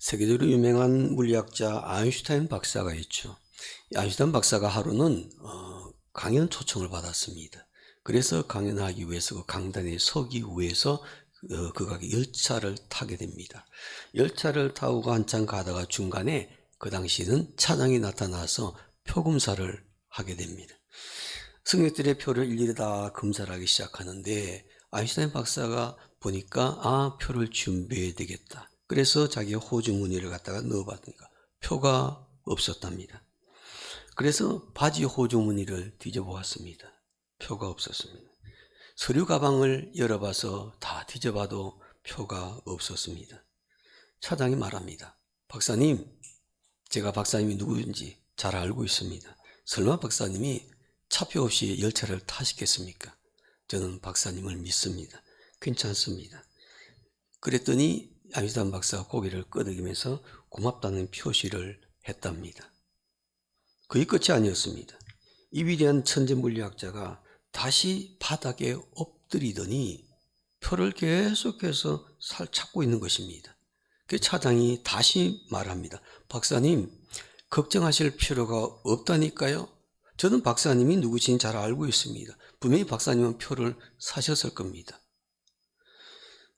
세계적으로 유명한 물리학자 아인슈타인 박사가 있죠. 아인슈타인 박사가 하루는 강연 초청을 받았습니다. 그래서 강연하기 위해서 그 강단에 서기 위해서 그가 열차를 타게 됩니다. 열차를 타고 한참 가다가 중간에 그 당시에는 차장이 나타나서 표 검사를 하게 됩니다. 승객들의 표를 일일이 다 검사를 하기 시작하는데 아인슈타인 박사가 보니까 표를 준비해야 되겠다. 그래서 자기의 호주머니를 갖다가 넣어봤으니까 표가 없었답니다. 그래서 바지 호주머니를 뒤져보았습니다. 표가 없었습니다. 서류 가방을 열어봐서 다 뒤져봐도 표가 없었습니다. 차장이 말합니다. 박사님, 제가 박사님이 누구인지 잘 알고 있습니다. 설마 박사님이 차표 없이 열차를 타시겠습니까? 저는 박사님을 믿습니다. 괜찮습니다. 그랬더니 아인슈타인 박사가 고개를 끄덕이면서 고맙다는 표시를 했답니다. 그게 끝이 아니었습니다. 이 위대한 천재 물리학자가 다시 바닥에 엎드리더니 표를 계속해서 찾고 있는 것입니다. 그 차장이 다시 말합니다. 박사님, 걱정하실 필요가 없다니까요. 저는 박사님이 누구신지 잘 알고 있습니다. 분명히 박사님은 표를 사셨을 겁니다.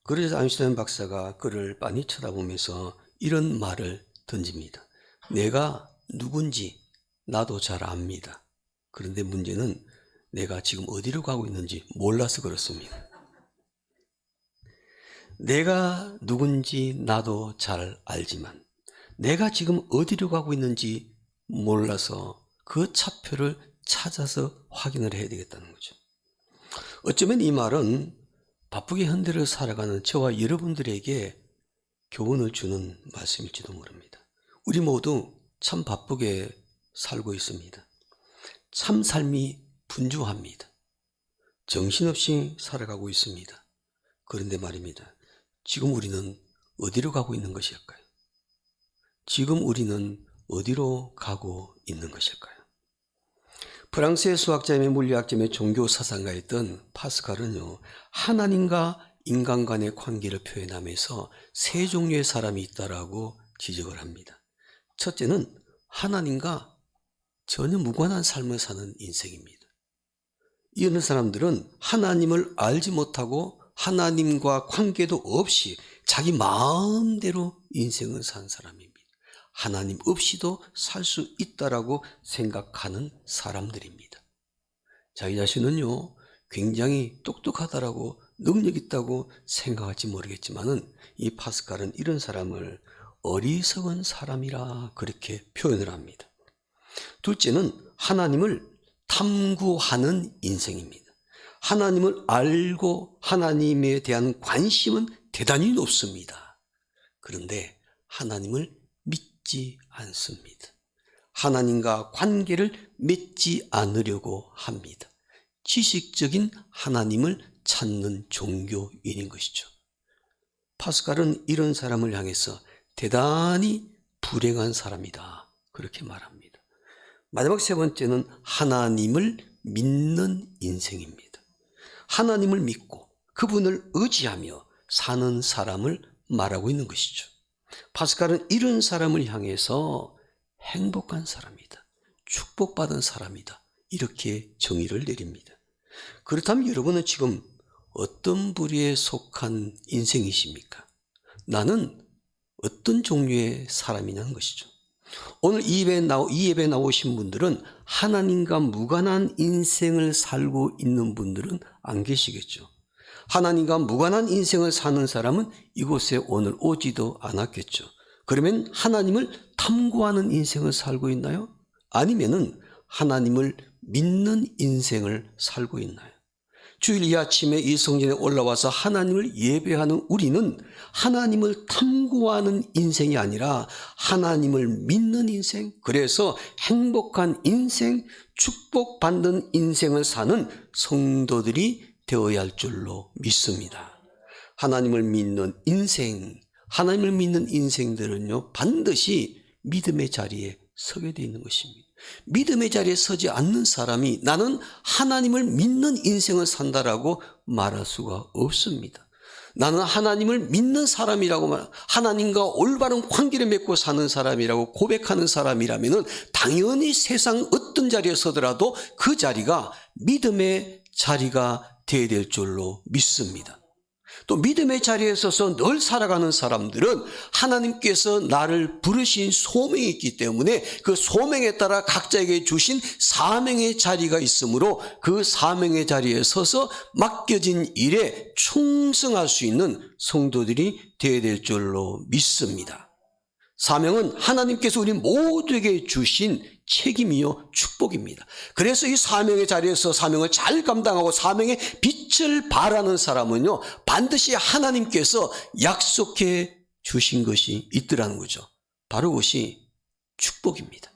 그래서 아인슈타인 박사가 그를 빤히 쳐다보면서 이런 말을 던집니다. 내가 누군지 나도 잘 압니다. 그런데 문제는 내가 지금 어디로 가고 있는지 몰라서 그렇습니다. 내가 누군지 나도 잘 알지만 내가 지금 어디로 가고 있는지 몰라서 그 차표를 찾아서 확인을 해야 되겠다는 거죠. 어쩌면 이 말은 바쁘게 현대를 살아가는 저와 여러분들에게 교훈을 주는 말씀일지도 모릅니다. 우리 모두 참 바쁘게 살고 있습니다. 참 삶이 분주합니다. 정신없이 살아가고 있습니다. 그런데 말입니다. 지금 우리는 어디로 가고 있는 것일까요? 지금 우리는 어디로 가고 있는 것일까요? 프랑스의 수학자이며 물리학자이며 종교 사상가였던 파스칼은요, 하나님과 인간 간의 관계를 표현하면서 세 종류의 사람이 있다라고 지적을 합니다. 첫째는 하나님과 전혀 무관한 삶을 사는 인생입니다. 이런 사람들은 하나님을 알지 못하고 하나님과 관계도 없이 자기 마음대로 인생을 산 사람입니다. 하나님 없이도 살 수 있다라고 생각하는 사람들입니다. 자기 자신은요, 굉장히 똑똑하다라고 능력 있다고 생각할지 모르겠지만은 이 파스칼은 이런 사람을 어리석은 사람이라 그렇게 표현을 합니다. 둘째는 하나님을 탐구하는 인생입니다. 하나님을 알고 하나님에 대한 관심은 대단히 높습니다. 그런데 하나님을 믿지 않습니다. 하나님과 관계를 맺지 않으려고 합니다. 지식적인 하나님을 찾는 종교인인 것이죠. 파스칼은 이런 사람을 향해서 대단히 불행한 사람이다 그렇게 말합니다. 마지막 세 번째는 하나님을 믿는 인생입니다. 하나님을 믿고 그분을 의지하며 사는 사람을 말하고 있는 것이죠. 파스칼은 이런 사람을 향해서 행복한 사람이다, 축복받은 사람이다 이렇게 정의를 내립니다. 그렇다면 여러분은 지금 어떤 부류에 속한 인생이십니까? 나는 어떤 종류의 사람이냐는 것이죠. 오늘 이 예배에 나오신 분들은 하나님과 무관한 인생을 살고 있는 분들은 안 계시겠죠. 하나님과 무관한 인생을 사는 사람은 이곳에 오늘 오지도 않았겠죠. 그러면 하나님을 탐구하는 인생을 살고 있나요? 아니면은 하나님을 믿는 인생을 살고 있나요? 주일 이 아침에 이 성전에 올라와서 하나님을 예배하는 우리는 하나님을 탐구하는 인생이 아니라 하나님을 믿는 인생, 그래서 행복한 인생, 축복받는 인생을 사는 성도들이 되어야 할 줄로 믿습니다. 하나님을 믿는 인생들은요, 반드시 믿음의 자리에 서게 되어 있는 것입니다. 믿음의 자리에 서지 않는 사람이 나는 하나님을 믿는 인생을 산다라고 말할 수가 없습니다. 나는 하나님을 믿는 사람이라고 하나님과 올바른 관계를 맺고 사는 사람이라고 고백하는 사람이라면 당연히 세상 어떤 자리에 서더라도 그 자리가 믿음의 자리가 되어야 될 줄로 믿습니다. 또 믿음의 자리에 서서 늘 살아가는 사람들은 하나님께서 나를 부르신 소명이 있기 때문에 그 소명에 따라 각자에게 주신 사명의 자리가 있으므로 그 사명의 자리에 서서 맡겨진 일에 충성할 수 있는 성도들이 되어야 될 줄로 믿습니다. 사명은 하나님께서 우리 모두에게 주신 책임이요 축복입니다. 그래서 이 사명의 자리에서 사명을 잘 감당하고 사명의 빛을 발하는 사람은요 반드시 하나님께서 약속해 주신 것이 있더라는 거죠. 바로 그것이 축복입니다.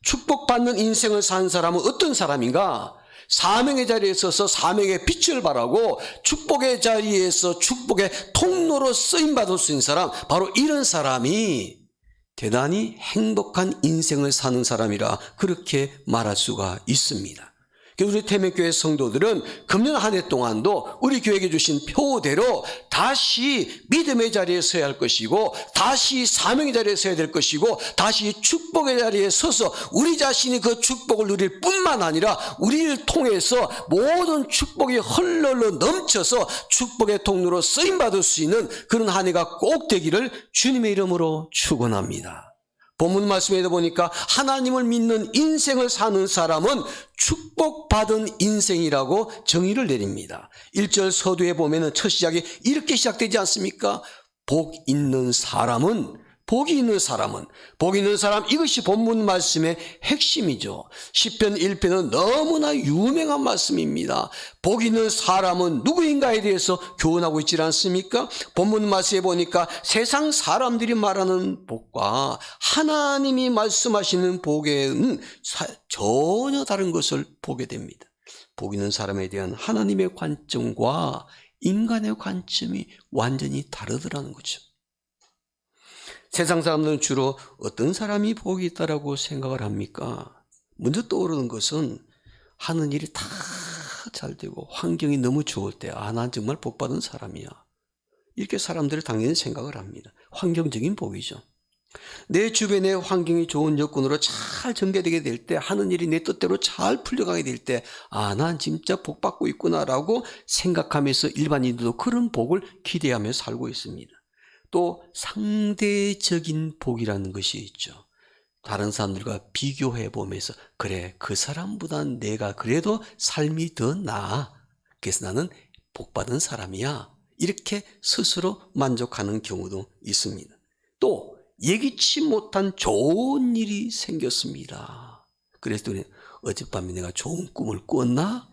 축복받는 인생을 사는 사람은 어떤 사람인가? 사명의 자리에 서서 사명의 빛을 발하고 축복의 자리에서 축복의 통로로 쓰임받을 수 있는 사람, 바로 이런 사람이 대단히 행복한 인생을 사는 사람이라 그렇게 말할 수가 있습니다. 우리 태명교회 성도들은 금년 한 해 동안도 우리 교회에게 주신 표대로 다시 믿음의 자리에 서야 할 것이고 다시 사명의 자리에 서야 될 것이고 다시 축복의 자리에 서서 우리 자신이 그 축복을 누릴 뿐만 아니라 우리를 통해서 모든 축복이 흘러흘러 넘쳐서 축복의 통로로 쓰임받을 수 있는 그런 한 해가 꼭 되기를 주님의 이름으로 축원합니다. 본문 말씀에 보니까 하나님을 믿는 인생을 사는 사람은 축복받은 인생이라고 정의를 내립니다. 1절 서두에 보면 첫 시작이 이렇게 시작되지 않습니까? 복 있는 사람은, 복이 있는 사람은, 복 있는 사람, 이것이 본문 말씀의 핵심이죠. 시편 1편은 너무나 유명한 말씀입니다. 복 있는 사람은 누구인가에 대해서 교훈하고 있지 않습니까? 본문 말씀에 보니까 세상 사람들이 말하는 복과 하나님이 말씀하시는 복에는 전혀 다른 것을 보게 됩니다. 복 있는 사람에 대한 하나님의 관점과 인간의 관점이 완전히 다르더라는 거죠. 세상 사람들은 주로 어떤 사람이 복이 있다라고 생각을 합니까? 먼저 떠오르는 것은 하는 일이 다 잘 되고 환경이 너무 좋을 때 난 정말 복받은 사람이야. 이렇게 사람들이 당연히 생각을 합니다. 환경적인 복이죠. 내 주변의 환경이 좋은 여건으로 잘 전개되게 될 때 하는 일이 내 뜻대로 잘 풀려가게 될 때 난 진짜 복받고 있구나라고 생각하면서 일반인들도 그런 복을 기대하며 살고 있습니다. 또 상대적인 복이라는 것이 있죠. 다른 사람들과 비교해 보면서 그래 그 사람보단 내가 그래도 삶이 더 나아. 그래서 나는 복받은 사람이야. 이렇게 스스로 만족하는 경우도 있습니다. 또 예기치 못한 좋은 일이 생겼습니다. 그래서 어젯밤에 내가 좋은 꿈을 꿨나?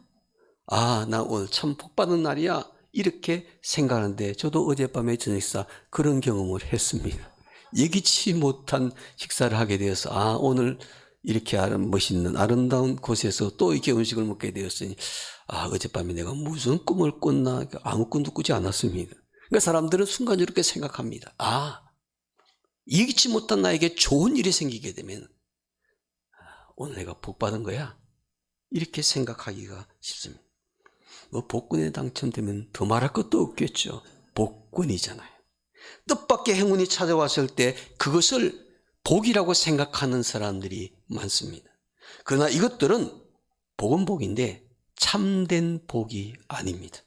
나 오늘 참 복받은 날이야. 이렇게 생각하는데 저도 어젯밤에 저녁 식사 그런 경험을 했습니다. 예기치 못한 식사를 하게 되어서 오늘 이렇게 멋있는 아름다운 곳에서 또 이렇게 음식을 먹게 되었으니 어젯밤에 내가 무슨 꿈을 꿨나? 아무 꿈도 꾸지 않았습니다. 그러니까 사람들은 순간 이렇게 생각합니다. 예기치 못한 나에게 좋은 일이 생기게 되면 오늘 내가 복받은 거야? 이렇게 생각하기가 쉽습니다. 복권에 당첨되면 더 말할 것도 없겠죠. 복권이잖아요. 뜻밖의 행운이 찾아왔을 때 그것을 복이라고 생각하는 사람들이 많습니다. 그러나 이것들은 복은 복인데 참된 복이 아닙니다.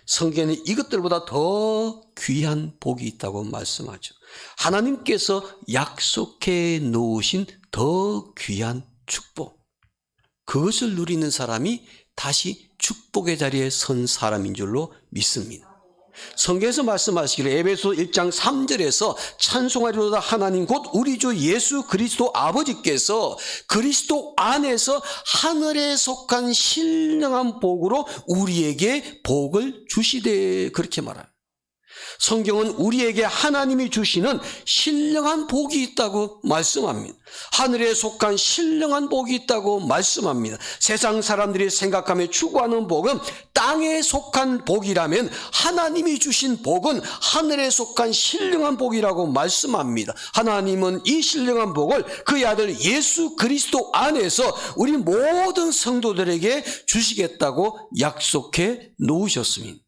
성경에는 이것들보다 더 귀한 복이 있다고 말씀하죠. 하나님께서 약속해 놓으신 더 귀한 축복, 그것을 누리는 사람이 다시 축복의 자리에 선 사람인 줄로 믿습니다. 성경에서 말씀하시기를 에베소 1장 3절에서 찬송하리로다 하나님 곧 우리 주 예수 그리스도 아버지께서 그리스도 안에서 하늘에 속한 신령한 복으로 우리에게 복을 주시되, 그렇게 말합니다. 성경은 우리에게 하나님이 주시는 신령한 복이 있다고 말씀합니다. 하늘에 속한 신령한 복이 있다고 말씀합니다. 세상 사람들이 생각하며 추구하는 복은 땅에 속한 복이라면 하나님이 주신 복은 하늘에 속한 신령한 복이라고 말씀합니다. 하나님은 이 신령한 복을 그의 아들 예수 그리스도 안에서 우리 모든 성도들에게 주시겠다고 약속해 놓으셨습니다.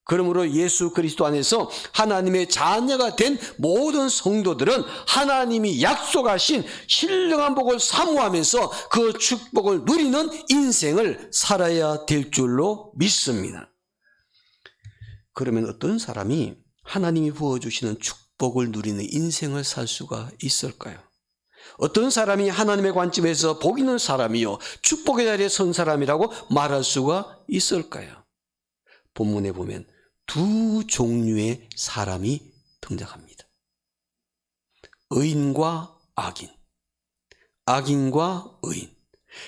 그러므로 예수 그리스도 안에서 하나님의 자녀가 된 모든 성도들은 하나님이 약속하신 신령한 복을 사모하면서 그 축복을 누리는 인생을 살아야 될 줄로 믿습니다. 그러면 어떤 사람이 하나님이 부어주시는 축복을 누리는 인생을 살 수가 있을까요? 어떤 사람이 하나님의 관점에서 복 있는 사람이요 축복의 자리에 선 사람이라고 말할 수가 있을까요? 본문에 보면 두 종류의 사람이 등장합니다. 의인과 악인, 악인과 의인.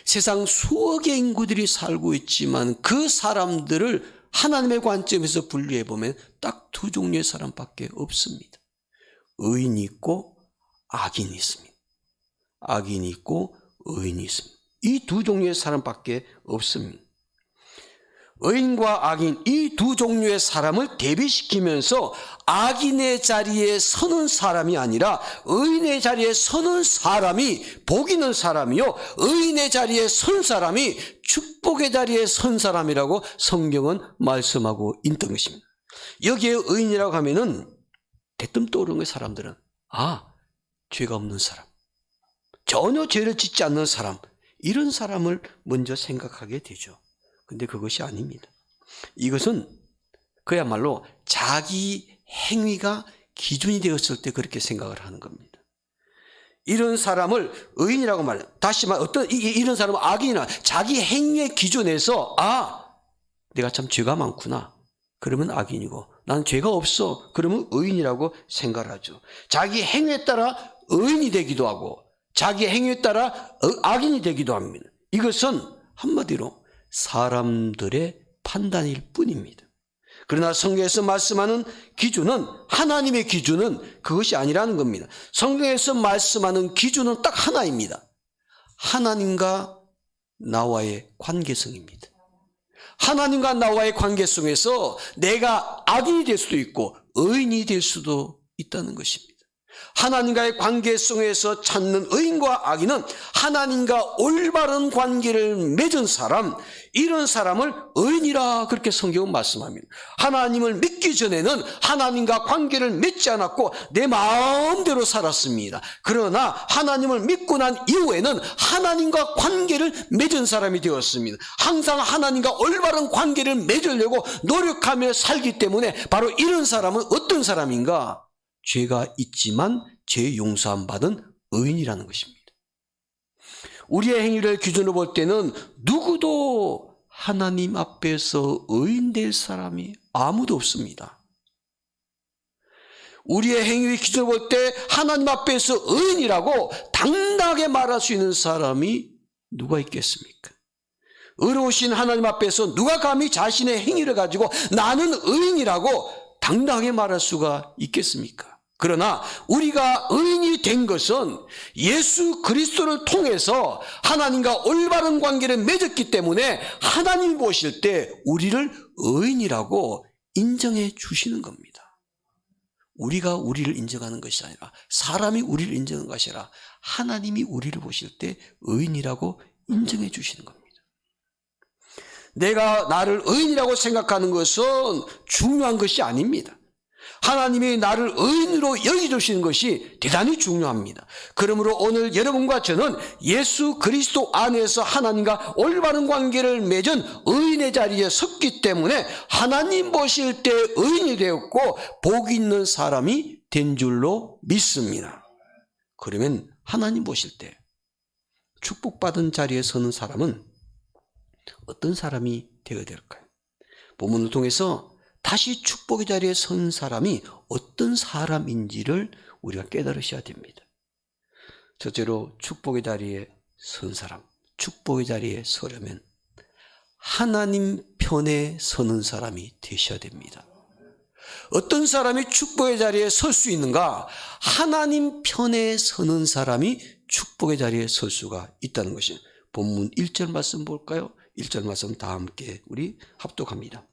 세상 수억 개의 인구들이 살고 있지만 그 사람들을 하나님의 관점에서 분류해 보면 딱 두 종류의 사람밖에 없습니다. 의인이 있고 악인이 있습니다. 악인이 있고 의인이 있습니다. 이 두 종류의 사람밖에 없습니다. 의인과 악인 이 두 종류의 사람을 대비시키면서 악인의 자리에 서는 사람이 아니라 의인의 자리에 서는 사람이 복 있는 사람이요 의인의 자리에 선 사람이 축복의 자리에 선 사람이라고 성경은 말씀하고 있던 것입니다. 여기에 의인이라고 하면은 대뜸 떠오르는 사람들은 죄가 없는 사람, 전혀 죄를 짓지 않는 사람, 이런 사람을 먼저 생각하게 되죠. 근데 그것이 아닙니다. 이것은 그야말로 자기 행위가 기준이 되었을 때 그렇게 생각을 하는 겁니다. 이런 사람을 의인이라고 말해요. 다시 말해 이런 사람은 악인이나 자기 행위의 기준에서 내가 참 죄가 많구나. 그러면 악인이고 나는 죄가 없어. 그러면 의인이라고 생각을 하죠. 자기 행위에 따라 의인이 되기도 하고 자기 행위에 따라 악인이 되기도 합니다. 이것은 한마디로 사람들의 판단일 뿐입니다. 그러나 성경에서 말씀하는 기준은 하나님의 기준은 그것이 아니라는 겁니다. 성경에서 말씀하는 기준은 딱 하나입니다. 하나님과 나와의 관계성입니다. 하나님과 나와의 관계성에서 내가 악인이 될 수도 있고 의인이 될 수도 있다는 것입니다. 하나님과의 관계성에서 찾는 의인과 악인은 하나님과 올바른 관계를 맺은 사람, 이런 사람을 의인이라 그렇게 성경은 말씀합니다. 하나님을 믿기 전에는 하나님과 관계를 맺지 않았고 내 마음대로 살았습니다. 그러나 하나님을 믿고 난 이후에는 하나님과 관계를 맺은 사람이 되었습니다. 항상 하나님과 올바른 관계를 맺으려고 노력하며 살기 때문에 바로 이런 사람은 어떤 사람인가? 죄가 있지만 죄 용서함 받은 의인이라는 것입니다. 우리의 행위를 기준으로 볼 때는 누구도 하나님 앞에서 의인 될 사람이 아무도 없습니다. 우리의 행위를 기준으로 볼 때 하나님 앞에서 의인이라고 당당하게 말할 수 있는 사람이 누가 있겠습니까? 의로우신 하나님 앞에서 누가 감히 자신의 행위를 가지고 나는 의인이라고 당당하게 말할 수가 있겠습니까? 그러나 우리가 의인이 된 것은 예수 그리스도를 통해서 하나님과 올바른 관계를 맺었기 때문에 하나님이 보실 때 우리를 의인이라고 인정해 주시는 겁니다. 우리가 우리를 인정하는 것이 아니라 사람이 우리를 인정하는 것이 아니라 하나님이 우리를 보실 때 의인이라고 인정해 주시는 겁니다. 내가 나를 의인이라고 생각하는 것은 중요한 것이 아닙니다. 하나님이 나를 의인으로 여겨주시는 것이 대단히 중요합니다. 그러므로 오늘 여러분과 저는 예수 그리스도 안에서 하나님과 올바른 관계를 맺은 의인의 자리에 섰기 때문에 하나님 보실 때 의인이 되었고 복 있는 사람이 된 줄로 믿습니다. 그러면 하나님 보실 때 축복받은 자리에 서는 사람은 어떤 사람이 되어야 될까요? 본문을 통해서 다시 축복의 자리에 선 사람이 어떤 사람인지를 우리가 깨달으셔야 됩니다. 첫째로 축복의 자리에 선 사람, 축복의 자리에 서려면 하나님 편에 서는 사람이 되셔야 됩니다. 어떤 사람이 축복의 자리에 설 수 있는가? 하나님 편에 서는 사람이 축복의 자리에 설 수가 있다는 것입니다. 본문 1절 말씀 볼까요? 1절 말씀 다 함께 우리 합독합니다.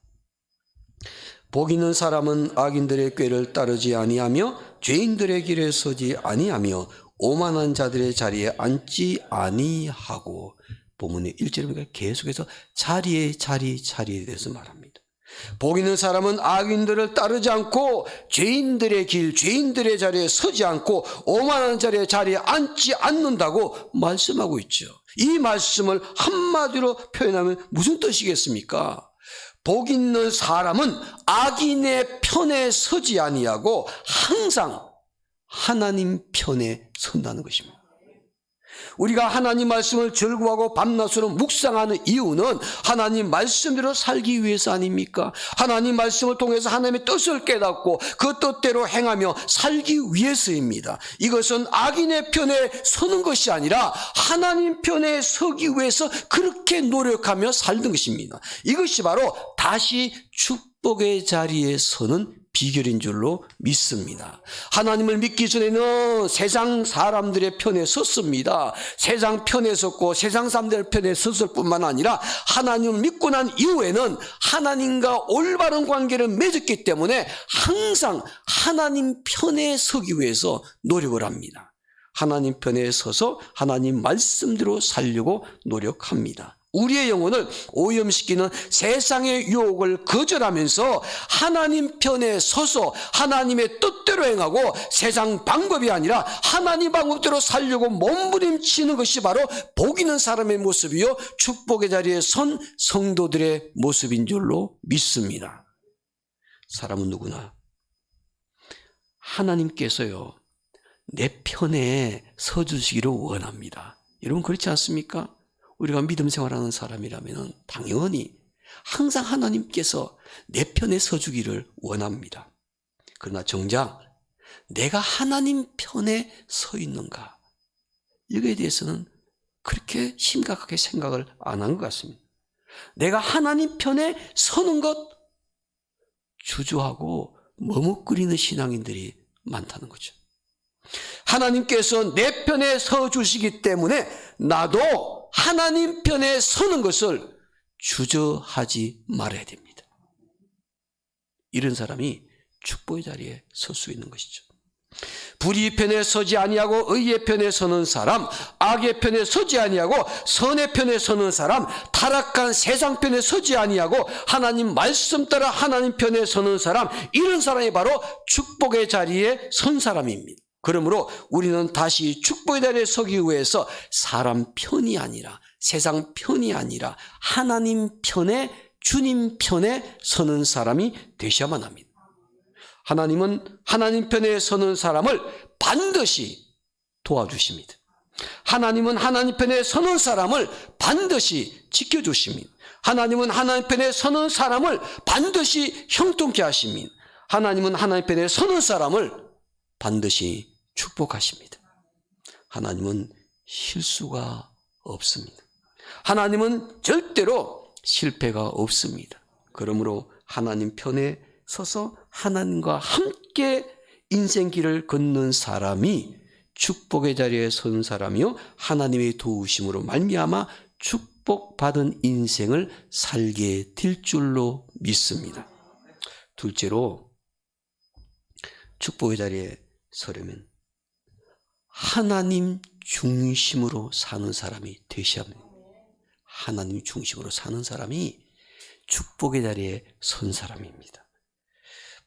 복 있는 사람은 악인들의 꾀를 따르지 아니하며 죄인들의 길에 서지 아니하며 오만한 자들의 자리에 앉지 아니하고 본문의 1절입니다. 계속해서 자리에 대해서 말합니다. 복 있는 사람은 악인들을 따르지 않고 죄인들의 길, 죄인들의 자리에 서지 않고 오만한 자리에 앉지 않는다고 말씀하고 있죠. 이 말씀을 한마디로 표현하면 무슨 뜻이겠습니까? 복 있는 사람은 악인의 편에 서지 아니하고 항상 하나님 편에 선다는 것입니다. 우리가 하나님 말씀을 즐거워하고 밤낮으로 묵상하는 이유는 하나님 말씀대로 살기 위해서 아닙니까? 하나님 말씀을 통해서 하나님의 뜻을 깨닫고 그 뜻대로 행하며 살기 위해서입니다. 이것은 악인의 편에 서는 것이 아니라 하나님 편에 서기 위해서 그렇게 노력하며 살던 것입니다. 이것이 바로 다시 축복의 자리에 서는 비결인 줄로 믿습니다. 하나님을 믿기 전에는 세상 사람들의 편에 섰습니다. 세상 편에 섰고 세상 사람들의 편에 섰을 뿐만 아니라 하나님을 믿고 난 이후에는 하나님과 올바른 관계를 맺었기 때문에 항상 하나님 편에 서기 위해서 노력을 합니다. 하나님 편에 서서 하나님 말씀대로 살려고 노력합니다. 우리의 영혼을 오염시키는 세상의 유혹을 거절하면서 하나님 편에 서서 하나님의 뜻대로 행하고 세상 방법이 아니라 하나님 방법대로 살려고 몸부림치는 것이 바로 복 있는 사람의 모습이요 축복의 자리에 선 성도들의 모습인 줄로 믿습니다. 사람은 누구나 하나님께서요 내 편에 서주시기를 원합니다. 여러분 그렇지 않습니까? 우리가 믿음 생활하는 사람이라면 당연히 항상 하나님께서 내 편에 서주기를 원합니다. 그러나 정작 내가 하나님 편에 서 있는가? 여기에 대해서는 그렇게 심각하게 생각을 안 한 것 같습니다. 내가 하나님 편에 서는 것 주저하고 머뭇거리는 신앙인들이 많다는 거죠. 하나님께서 내 편에 서 주시기 때문에 나도 하나님 편에 서는 것을 주저하지 말아야 됩니다. 이런 사람이 축복의 자리에 설 수 있는 것이죠. 불의 편에 서지 아니하고 의의 편에 서는 사람, 악의 편에 서지 아니하고 선의 편에 서는 사람, 타락한 세상 편에 서지 아니하고 하나님 말씀 따라 하나님 편에 서는 사람, 이런 사람이 바로 축복의 자리에 선 사람입니다. 그러므로 우리는 다시 축복의 자리에 서기 위해서 사람 편이 아니라 세상 편이 아니라 하나님 편에 주님 편에 서는 사람이 되셔야만 합니다. 하나님은 하나님 편에 서는 사람을 반드시 도와주십니다. 하나님은 하나님 편에 서는 사람을 반드시 지켜주십니다. 하나님은 하나님 편에 서는 사람을 반드시 형통케 하십니다. 하나님은 하나님 편에 서는 사람을 반드시 축복하십니다. 하나님은 실수가 없습니다. 하나님은 절대로 실패가 없습니다. 그러므로 하나님 편에 서서 하나님과 함께 인생길을 걷는 사람이 축복의 자리에 선 사람이요 하나님의 도우심으로 말미암아 축복받은 인생을 살게 될 줄로 믿습니다. 둘째로 축복의 자리에 서려면 하나님 중심으로 사는 사람이 되셔야 합니다. 하나님 중심으로 사는 사람이 축복의 자리에 선 사람입니다.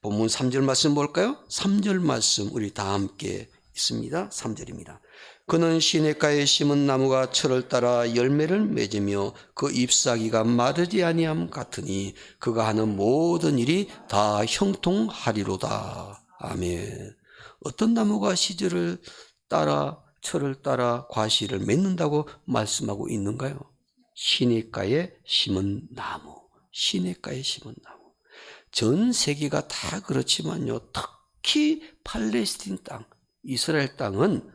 본문 3절 말씀 볼까요? 3절 말씀 우리 다 함께 있습니다. 3절입니다. 그는 시냇가에 심은 나무가 철을 따라 열매를 맺으며 그 잎사귀가 마르지 아니함 같으니 그가 하는 모든 일이 다 형통하리로다. 아멘. 어떤 나무가 시절을 따라 철을 따라 과실을 맺는다고 말씀하고 있는가요? 시냇가에 심은 나무. 시냇가에 심은 나무. 전 세계가 다 그렇지만요. 특히 팔레스틴 땅, 이스라엘 땅은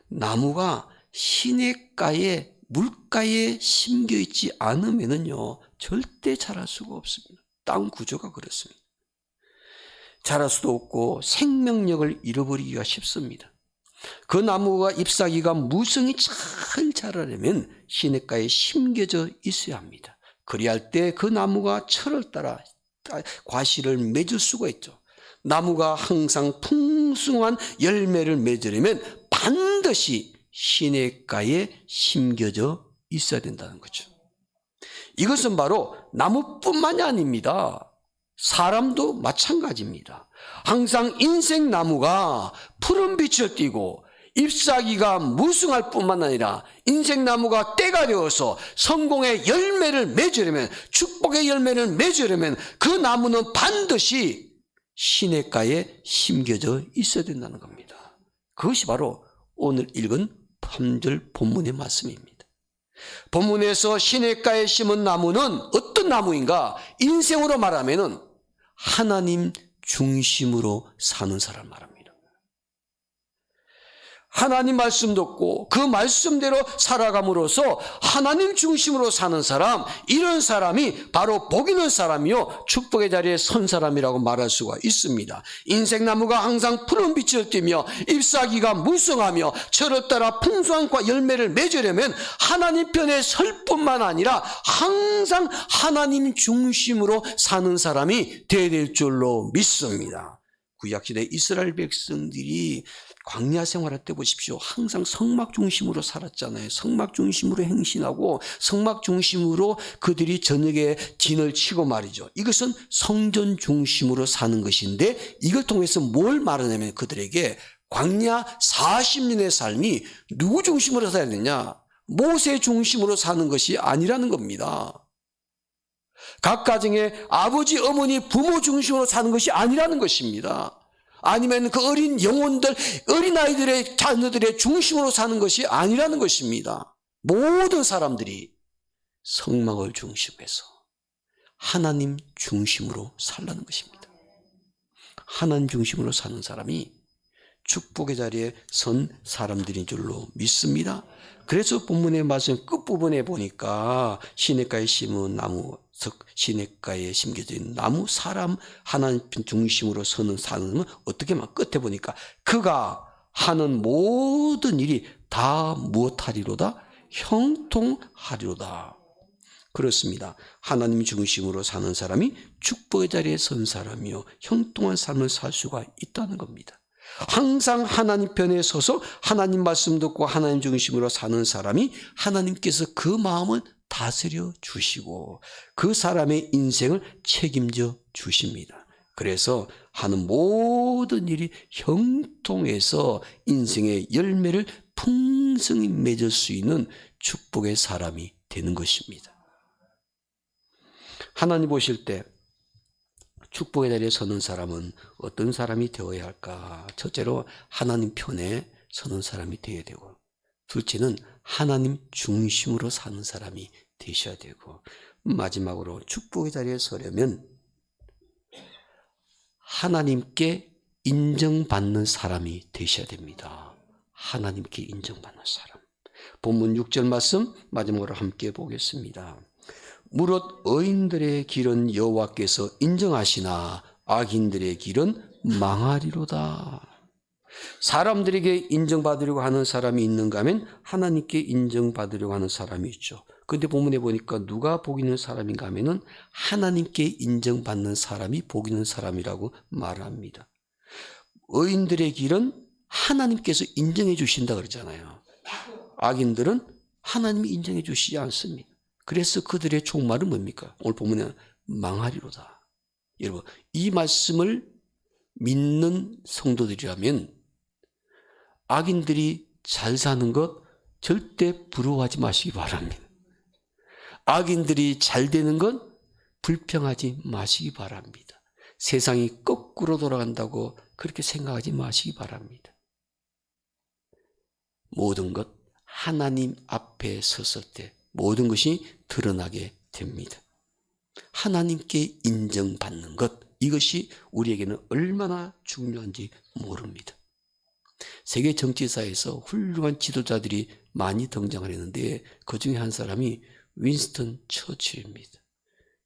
나무가 시냇가에 물가에 심겨 있지 않으면요 절대 자랄 수가 없습니다. 땅 구조가 그렇습니다. 자랄 수도 없고 생명력을 잃어버리기가 쉽습니다. 그 나무가 잎사귀가 무성히 잘 자라려면 시냇가에 심겨져 있어야 합니다. 그리할 때 그 나무가 철을 따라 과실을 맺을 수가 있죠. 나무가 항상 풍성한 열매를 맺으려면 반드시 시냇가에 심겨져 있어야 된다는 거죠. 이것은 바로 나무뿐만이 아닙니다. 사람도 마찬가지입니다. 항상 인생 나무가 푸른 빛을 띠고 잎사귀가 무성할 뿐만 아니라 인생 나무가 때가 되어서 성공의 열매를 맺으려면, 축복의 열매를 맺으려면 그 나무는 반드시 시냇가에 심겨져 있어야 된다는 겁니다. 그것이 바로 오늘 읽은 3절 본문의 말씀입니다. 본문에서 시냇가에 심은 나무는 어떤 나무인가? 인생으로 말하면 하나님 중심으로 사는 사람 말합니다. 하나님 말씀 듣고 그 말씀대로 살아감으로써 하나님 중심으로 사는 사람, 이런 사람이 바로 복 있는 사람이요 축복의 자리에 선 사람이라고 말할 수가 있습니다. 인생나무가 항상 푸른 빛을 띠며 잎사귀가 무성하며 철을 따라 풍성한 열매를 맺으려면 하나님 편에 설 뿐만 아니라 항상 하나님 중심으로 사는 사람이 되어야 될 줄로 믿습니다. 구약시대 이스라엘 백성들이 광야 생활할 때 보십시오. 항상 성막 중심으로 살았잖아요. 성막 중심으로 행신하고 성막 중심으로 그들이 저녁에 진을 치고 말이죠. 이것은 성전 중심으로 사는 것인데, 이걸 통해서 뭘 말하냐면 그들에게 광야 40년의 삶이 누구 중심으로 살아야 되냐? 모세 중심으로 사는 것이 아니라는 겁니다. 각 가정의 아버지, 어머니, 부모 중심으로 사는 것이 아니라는 것입니다. 아니면 그 어린 영혼들, 어린아이들의 자녀들의 중심으로 사는 것이 아니라는 것입니다. 모든 사람들이 성막을 중심해서 하나님 중심으로 살라는 것입니다. 하나님 중심으로 사는 사람이 축복의 자리에 선 사람들인 줄로 믿습니다. 그래서 본문의 말씀 끝부분에 보니까 시냇가에 심은 나무, 시냇가에 심겨진 나무, 사람 하나님 중심으로 서는 사람은 어떻게 막 끝에 보니까 그가 하는 모든 일이 다 무엇하리로다? 형통하리로다. 그렇습니다. 하나님 중심으로 사는 사람이 축복의 자리에 선 사람이요 형통한 삶을 살 수가 있다는 겁니다. 항상 하나님 편에 서서 하나님 말씀 듣고 하나님 중심으로 사는 사람이 하나님께서 그 마음을 다스려 주시고 그 사람의 인생을 책임져 주십니다. 그래서 하는 모든 일이 형통해서 인생의 열매를 풍성히 맺을 수 있는 축복의 사람이 되는 것입니다. 하나님 보실 때 축복의 자리에 서는 사람은 어떤 사람이 되어야 할까? 첫째로 하나님 편에 서는 사람이 되어야 되고, 둘째는 하나님 중심으로 사는 사람이 되셔야 되고, 마지막으로 축복의 자리에 서려면 하나님께 인정받는 사람이 되셔야 됩니다. 하나님께 인정받는 사람. 본문 6절 말씀 마지막으로 함께 보겠습니다. 무릇 의인들의 길은 여호와께서 인정하시나 악인들의 길은 망하리로다. 사람들에게 인정받으려고 하는 사람이 있는가 하면 하나님께 인정받으려고 하는 사람이 있죠. 그런데 본문에 보니까 누가 복 있는 사람인가 하면은 하나님께 인정받는 사람이 복 있는 사람이라고 말합니다. 의인들의 길은 하나님께서 인정해 주신다 그러잖아요. 악인들은 하나님이 인정해 주시지 않습니다. 그래서 그들의 종말은 뭡니까? 오늘 보면 망하리로다. 여러분, 이 말씀을 믿는 성도들이라면 악인들이 잘 사는 것 절대 부러워하지 마시기 바랍니다. 악인들이 잘 되는 건 불평하지 마시기 바랍니다. 세상이 거꾸로 돌아간다고 그렇게 생각하지 마시기 바랍니다. 모든 것 하나님 앞에 섰을 때 모든 것이 드러나게 됩니다. 하나님께 인정받는 것, 이것이 우리에게는 얼마나 중요한지 모릅니다. 세계 정치사에서 훌륭한 지도자들이 많이 등장을 했는데 그 중에 한 사람이 윈스턴 처칠입니다.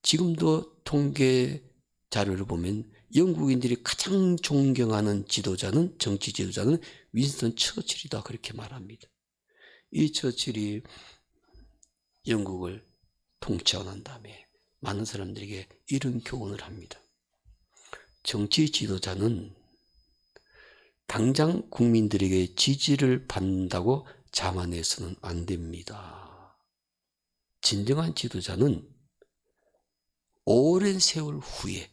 지금도 통계 자료를 보면 영국인들이 가장 존경하는 지도자는, 정치 지도자는 윈스턴 처칠이다 그렇게 말합니다. 이 처칠이 영국을 통치하고 난 다음에 많은 사람들에게 이런 교훈을 합니다. 정치 지도자는 당장 국민들에게 지지를 받는다고 자만해서는 안 됩니다. 진정한 지도자는 오랜 세월 후에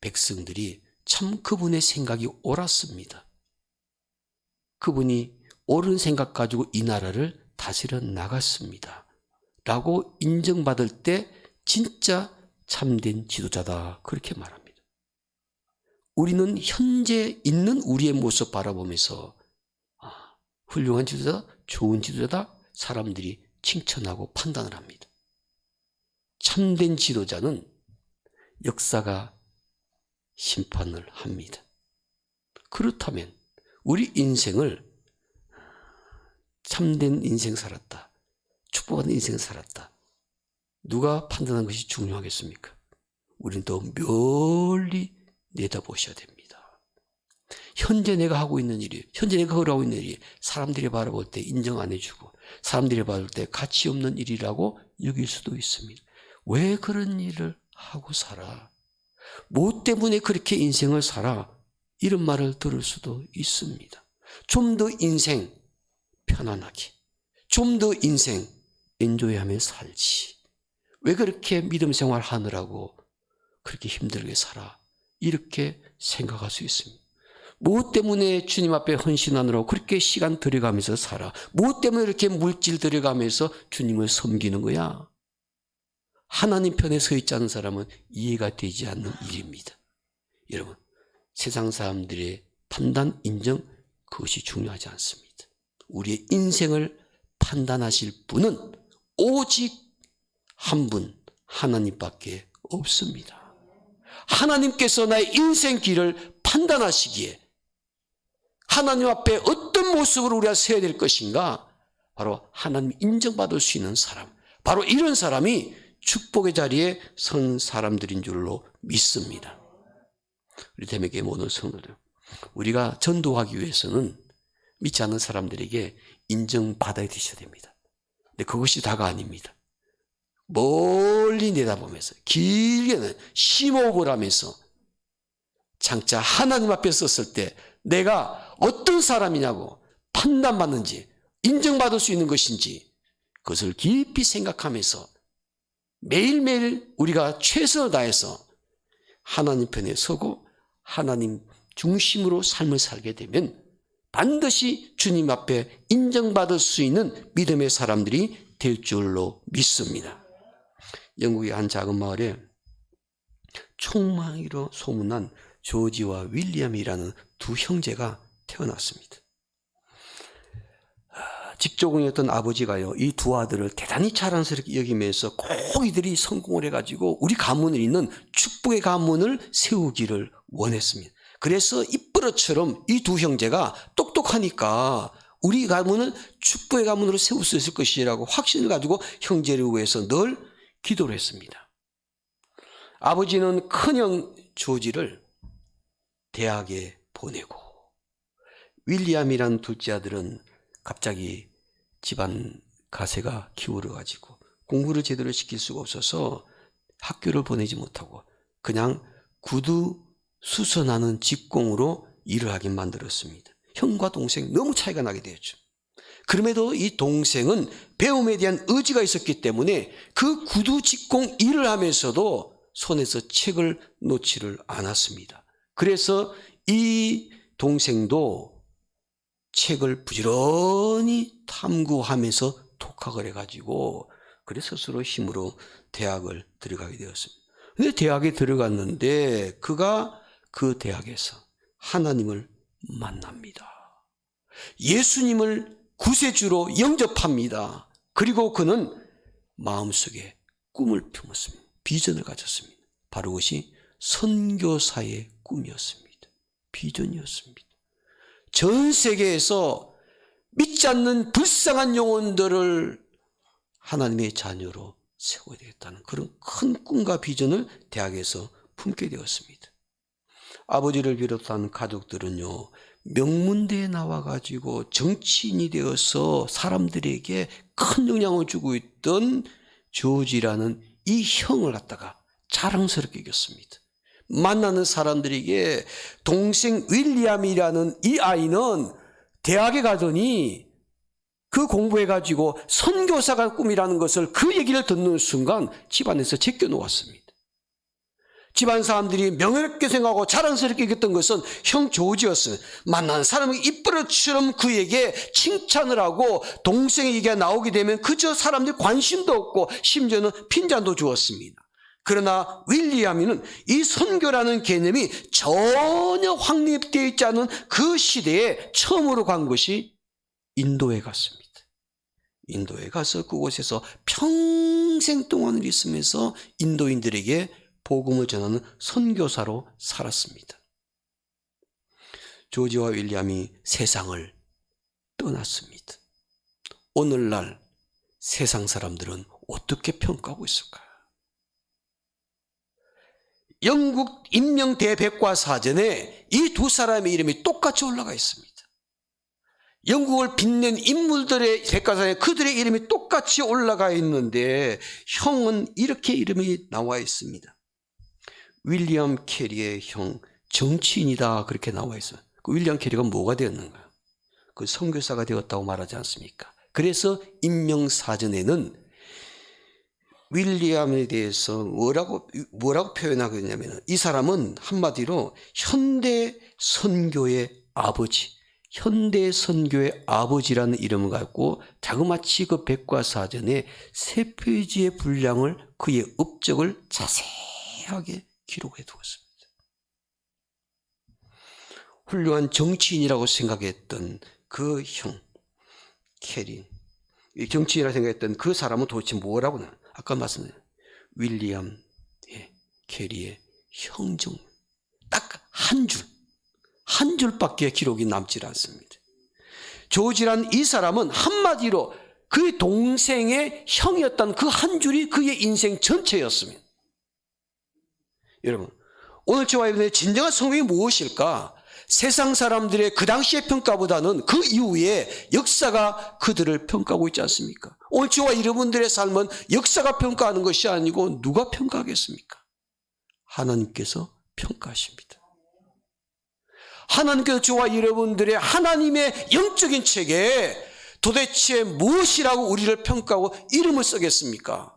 백성들이 참 그분의 생각이 옳았습니다. 그분이 옳은 생각 가지고 이 나라를 다스려 나갔습니다. 라고 인정받을 때 진짜 참된 지도자다, 그렇게 말합니다. 우리는 현재 있는 우리의 모습 바라보면서 훌륭한 지도자다, 좋은 지도자다, 사람들이 칭찬하고 판단을 합니다. 참된 지도자는 역사가 심판을 합니다. 그렇다면 우리 인생을 참된 인생 살았다, 축복받은 인생 살았다, 누가 판단하는 것이 중요하겠습니까? 우리는 더 멀리 내다보셔야 됩니다. 현재 내가 하고 있는 일이, 현재 내가 걸어가고 있는 일이 사람들이 바라볼 때 인정 안 해주고 사람들이 바라볼 때 가치 없는 일이라고 여길 수도 있습니다. 왜 그런 일을 하고 살아? 뭐 때문에 그렇게 인생을 살아? 이런 말을 들을 수도 있습니다. 좀 더 인생 편안하게, 좀 더 인생 엔조이하며 살지, 왜 그렇게 믿음 생활 하느라고 그렇게 힘들게 살아? 이렇게 생각할 수 있습니다. 무엇 때문에 주님 앞에 헌신하느라고 그렇게 시간 들여가면서 살아? 무엇 때문에 이렇게 물질 들여가면서 주님을 섬기는 거야? 하나님 편에 서 있지 않은 사람은 이해가 되지 않는 일입니다. 여러분, 세상 사람들의 판단, 인정, 그것이 중요하지 않습니다. 우리의 인생을 판단하실 분은 오직 한 분, 하나님밖에 없습니다. 하나님께서 나의 인생 길을 판단하시기에 하나님 앞에 어떤 모습으로 우리가 서야 될 것인가? 바로 하나님 인정받을 수 있는 사람, 바로 이런 사람이 축복의 자리에 선 사람들인 줄로 믿습니다. 우리 대매교회 모든 성도들, 우리가 전도하기 위해서는 믿지 않는 사람들에게 인정받아야 되셔야 됩니다. 근데 그것이 다가 아닙니다. 멀리 내다보면서 길게는 심호흡을 하면서 장차 하나님 앞에 섰을 때 내가 어떤 사람이냐고 판단받는지, 인정받을 수 있는 것인지 그것을 깊이 생각하면서 매일매일 우리가 최선을 다해서 하나님 편에 서고 하나님 중심으로 삶을 살게 되면 반드시 주님 앞에 인정받을 수 있는 믿음의 사람들이 될 줄로 믿습니다. 영국의 한 작은 마을에 총망이로 소문난 조지와 윌리엄이라는 두 형제가 태어났습니다. 직조공이었던 아버지가요, 이 두 아들을 대단히 자랑스럽게 여기면서 꼭 이들이 성공을 해가지고 우리 가문을 잇는 축복의 가문을 세우기를 원했습니다. 그래서 입버릇처럼 이 두 형제가 똑똑하니까 우리 가문은 축복의 가문으로 세울 수 있을 것이라고 확신을 가지고 형제를 위해서 늘 기도를 했습니다. 아버지는 큰형 조지를 대학에 보내고 윌리엄이라는 둘째 아들은 갑자기 집안 가세가 기울어가지고 공부를 제대로 시킬 수가 없어서 학교를 보내지 못하고 그냥 구두 수선하는 직공으로 일을 하게 만들었습니다. 형과 동생 너무 차이가 나게 되었죠. 그럼에도 이 동생은 배움에 대한 의지가 있었기 때문에 그 구두 직공 일을 하면서도 손에서 책을 놓지를 않았습니다. 그래서 이 동생도 책을 부지런히 탐구하면서 독학을 해가지고 그래서 스스로 힘으로 대학을 들어가게 되었습니다. 근데 대학에 들어갔는데 그가 그 대학에서 하나님을 만납니다. 예수님을 구세주로 영접합니다. 그리고 그는 마음속에 꿈을 품었습니다. 비전을 가졌습니다. 바로 그것이 선교사의 꿈이었습니다. 비전이었습니다. 전 세계에서 믿지 않는 불쌍한 영혼들을 하나님의 자녀로 세워야 되겠다는 그런 큰 꿈과 비전을 대학에서 품게 되었습니다. 아버지를 비롯한 가족들은요, 명문대에 나와가지고 정치인이 되어서 사람들에게 큰 영향을 주고 있던 조지라는 이 형을 갖다가 자랑스럽게 여겼습니다. 만나는 사람들에게 동생 윌리엄이라는 이 아이는 대학에 가더니 그 공부해가지고 선교사가 꿈이라는 것을 그 얘기를 듣는 순간 집안에서 제껴 놓았습니다. 집안 사람들이 명예롭게 생각하고 자랑스럽게 여겼던 것은 형 조지였어요. 만난 사람이 입버릇처럼 그에게 칭찬을 하고 동생의 얘기가 나오게 되면 그저 사람들이 관심도 없고 심지어는 핀잔도 주었습니다. 그러나 윌리엄이는 이 선교라는 개념이 전혀 확립되어 있지 않은 그 시대에 처음으로 간 것이 인도에 갔습니다. 인도에 가서 그곳에서 평생 동안을 있으면서 인도인들에게 복음을 전하는 선교사로 살았습니다. 조지와 윌리엄이 세상을 떠났습니다. 오늘날 세상 사람들은 어떻게 평가하고 있을까요? 영국 인명 대백과사전에 이 두 사람의 이름이 똑같이 올라가 있습니다. 영국을 빛낸 인물들의 백과사전에 그들의 이름이 똑같이 올라가 있는데 형은 이렇게 이름이 나와 있습니다. 윌리엄 캐리의 형, 정치인이다, 그렇게 나와 있어요. 그 윌리엄 캐리가 뭐가 되었는가? 그 선교사가 되었다고 말하지 않습니까? 그래서 인명사전에는 윌리엄에 대해서 뭐라고 표현하고 있냐면, 이 사람은 한마디로 현대 선교의 아버지, 현대 선교의 아버지라는 이름을 갖고 자그마치 그 백과사전에 3페이지의 분량을 그의 업적을 자세하게 기록해 두었습니다. 훌륭한 정치인이라고 생각했던 그 형, 캐리, 정치인이라고 생각했던 그 사람은 도대체 뭐라고 나? 아까 말씀드린 윌리엄 캐리의 형정, 딱 한 줄밖에 기록이 남질 않습니다. 조지란 이 사람은 한마디로 그의 동생의 형이었던 그 한 줄이 그의 인생 전체였습니다. 여러분, 오늘 저와 여러분의 진정한 성공이 무엇일까? 세상 사람들의 그 당시의 평가보다는 그 이후에 역사가 그들을 평가하고 있지 않습니까? 오늘 저와 여러분들의 삶은 역사가 평가하는 것이 아니고 누가 평가하겠습니까? 하나님께서 평가하십니다. 하나님께서 저와 여러분들의 하나님의 영적인 책에 도대체 무엇이라고 우리를 평가하고 이름을 쓰겠습니까?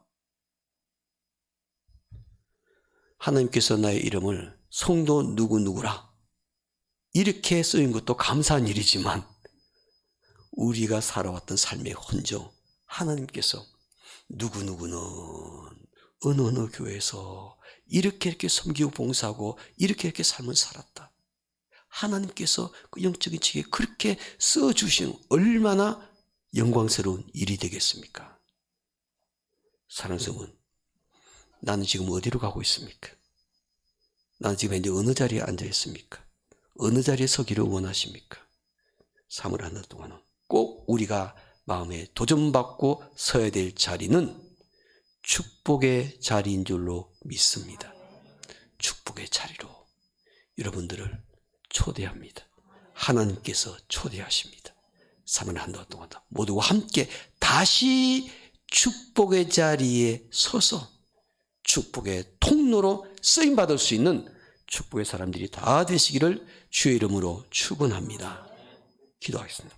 하나님께서 나의 이름을 성도 누구누구라 이렇게 쓰인 것도 감사한 일이지만 우리가 살아왔던 삶의 흔적, 하나님께서 누구누구는 어느 교회에서 이렇게 섬기고 봉사하고 이렇게 삶을 살았다. 하나님께서 그 영적인 책에 그렇게 써주신 얼마나 영광스러운 일이 되겠습니까? 사랑하는 성은, 나는 지금 어디로 가고 있습니까? 나는 지금 현재 어느 자리에 앉아 있습니까? 어느 자리에 서기를 원하십니까? 3월 한 달 동안은 꼭 우리가 마음에 도전받고 서야 될 자리는 축복의 자리인 줄로 믿습니다. 축복의 자리로 여러분들을 초대합니다. 하나님께서 초대하십니다. 3월 한 달 동안 모두가 함께 다시 축복의 자리에 서서 축복의 통로로 쓰임받을 수 있는 축복의 사람들이 다 되시기를 주의 이름으로 축원합니다. 기도하겠습니다.